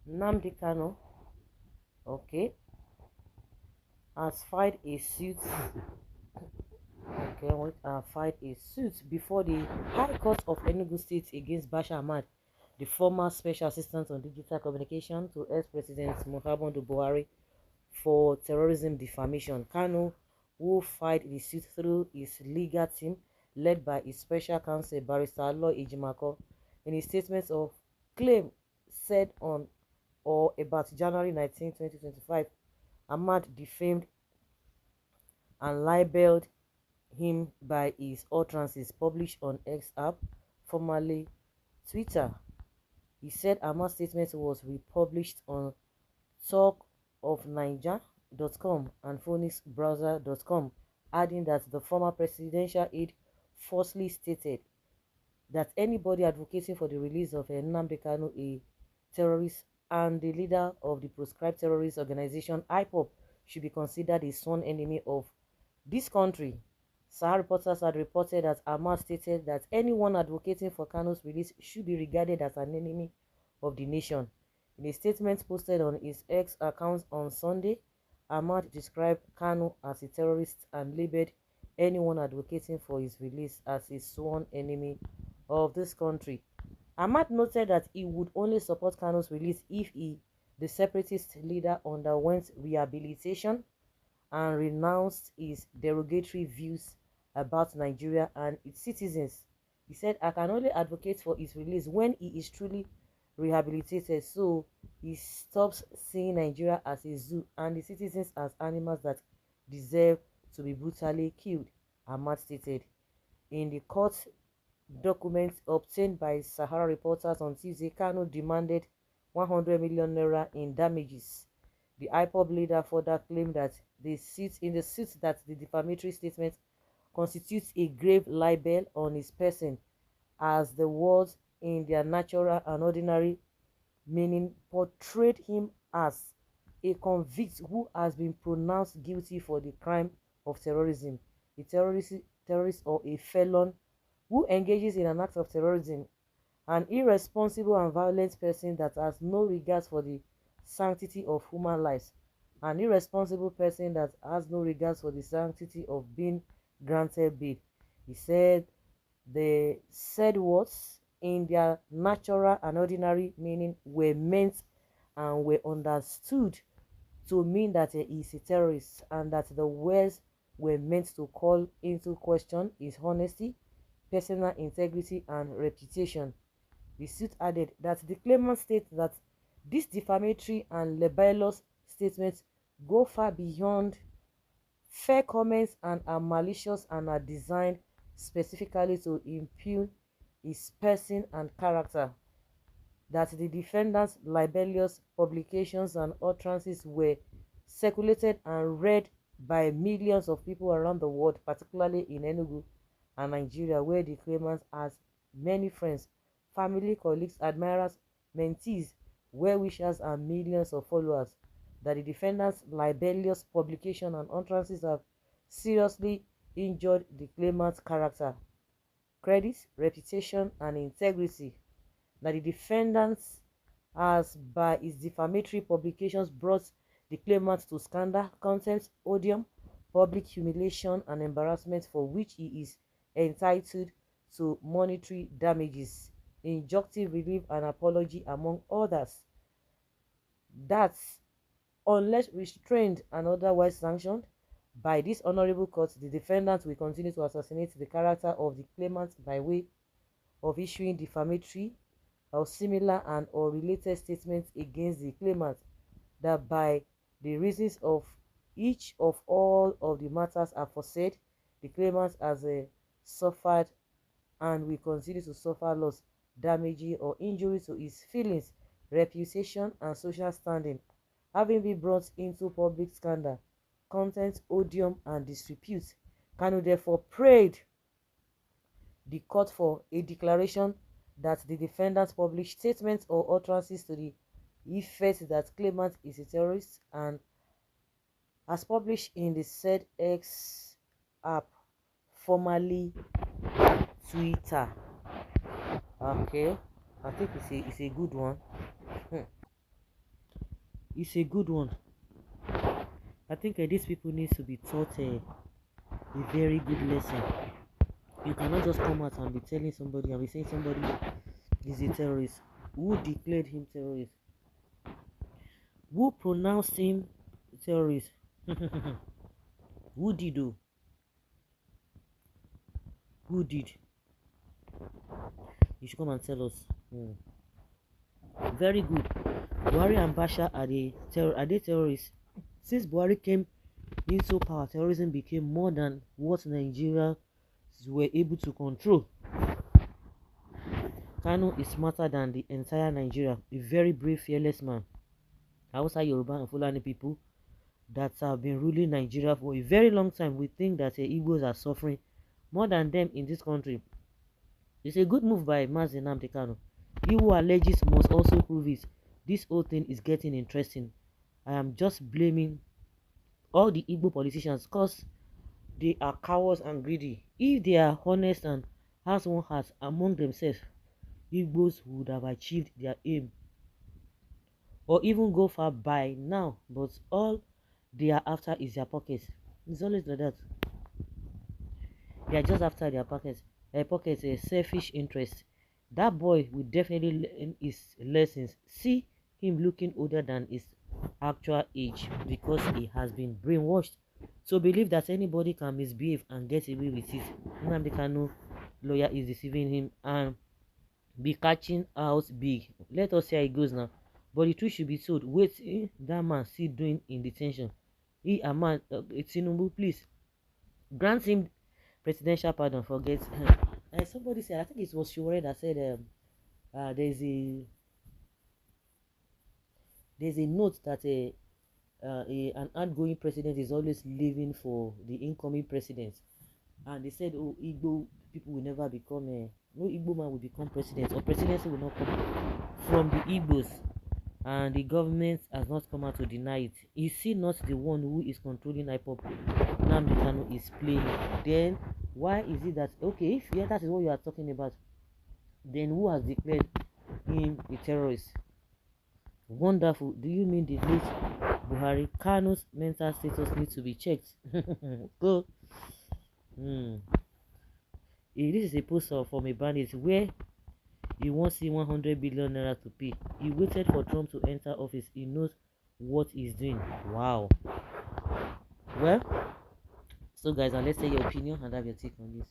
Nnamdi Kanu, okay, has filed a suit. Okay, filed a suit before the High Court of Enugu State against Bashir Ahmad, the former Special Assistant on Digital Communication to ex-President Muhammadu Buhari, for terrorism defamation. Kanu, who filed the suit through his legal team led by his special counsel Barrister Law Ejimako, in a statement of claim said on or about January 19, 2025, Ahmad defamed and libeled him by his utterances published on X app, formerly Twitter. He said Ahmad's statement was republished on talkofniger.com and phoenixbrowser.com, adding that the former presidential aide falsely stated that anybody advocating for the release of Nnamdi Kanu, a terrorist and the leader of the proscribed terrorist organization IPOB, should be considered a sworn enemy of this country. Sahara reporters had reported that Ahmad stated that anyone advocating for Kanu's release should be regarded as an enemy of the nation. In a statement posted on his X account on Sunday, Ahmad described Kanu as a terrorist and labeled anyone advocating for his release as a sworn enemy of this country. Ahmad noted that he would only support Kanu's release if the separatist leader, underwent rehabilitation and renounced his derogatory views about Nigeria and its citizens. He said, I can only advocate for his release when he is truly rehabilitated, so he stops seeing Nigeria as a zoo and the citizens as animals that deserve to be brutally killed, Ahmad stated. In the court documents obtained by Sahara reporters on Tuesday, Kanu demanded 100 million naira in damages. The IPOB leader further claimed that the suit that the defamatory statement constitutes a grave libel on his person, as the words in their natural and ordinary meaning portrayed him as a convict who has been pronounced guilty for the crime of terrorism, a terrorist or a felon who engages in an act of terrorism, an irresponsible and violent person that has no regard for the sanctity of human lives, an irresponsible person that has no regard for the sanctity of being granted bail. He said the said words in their natural and ordinary meaning were meant and were understood to mean that he is a terrorist, and that the words were meant to call into question his honesty, personal integrity and reputation. The suit added that the claimant states that these defamatory and libelous statements go far beyond fair comments and are malicious and are designed specifically to impugn his person and character, that the defendant's libelous publications and utterances were circulated and read by millions of people around the world, particularly in Enugu and Nigeria, where the claimant has many friends, family, colleagues, admirers, mentees, well-wishers, and millions of followers, that the defendant's libelous publication and utterances have seriously injured the claimant's character, credit, reputation, and integrity, that the defendant has, by his defamatory publications, brought the claimant to scandal, contempt, odium, public humiliation, and embarrassment, for which he is entitled to monetary damages, injunctive relief, and apology, among others. That, unless restrained and otherwise sanctioned by this honorable court, the defendant will continue to assassinate the character of the claimant by way of issuing defamatory or similar and or related statements against the claimant, that by the reasons of each of all of the matters aforesaid, the claimant has suffered and will continue to suffer loss, damage, or injury to his feelings, reputation, and social standing, having been brought into public scandal, contempt, odium, and disrepute. Kanu therefore prayed the court for a declaration that the defendant published statements or utterances to the effect that claimant is a terrorist, and as published in the said X app, formerly Twitter. Okay, I think it's a good one. It's a good one. I think these people need to be taught a very good lesson. You cannot just come out and be telling somebody and be saying somebody is a terrorist. Who declared him terrorist? Who pronounced him terrorist? Who did do? Who did? You should come and tell us. Very good. Buhari and Bashir are they terrorists? Since Buhari came into power, terrorism became more than what Nigeria were able to control. Kanu is smarter than the entire Nigeria. A very brave, fearless man. Hausa, Yoruba, and Fulani people that have been ruling Nigeria for a very long time. We think that the Igbos are suffering more than them in this country. It's a good move by Nnamdi Kanu. He who alleges must also prove it. This whole thing is getting interesting. I am just blaming all the Igbo politicians because they are cowards and greedy. If they are honest and has one heart among themselves, Igbos would have achieved their aim or even go far by now, but all they are after is their pockets. It's always like that. They are just after their pockets. Their pockets, a selfish interest. That boy will definitely learn his lessons. See him looking older than his actual age because he has been brainwashed to believe that anybody can misbehave and get away with it. Nnamdi Kanu lawyer is deceiving him and be catching out big. Let us see how it goes now. But the truth should be told. Wait, that man still doing in detention. Ahmad, Tinubu, please grant him presidential pardon. Forget. Somebody said, I think it was Shure that said, there's a note that an outgoing president is always living for the incoming president, and they said, oh, Igbo people will never become no Igbo man will become president, or presidency will not come from the Igbos, and the government has not come out to deny it. Is he not the one who is controlling IPOP? Nnamdi Kanu is playing. Then why is it that, okay, if that is what you are talking about, then who has declared him a terrorist? Wonderful. Do you mean the late Buhari? Kanu's mental status needs to be checked. Go. This is a poster from a bandit where he wants 100 billion naira to pay. He waited for Trump to enter office. He knows what he's doing. Wow. Well, so guys, let's say your opinion and have your take on this.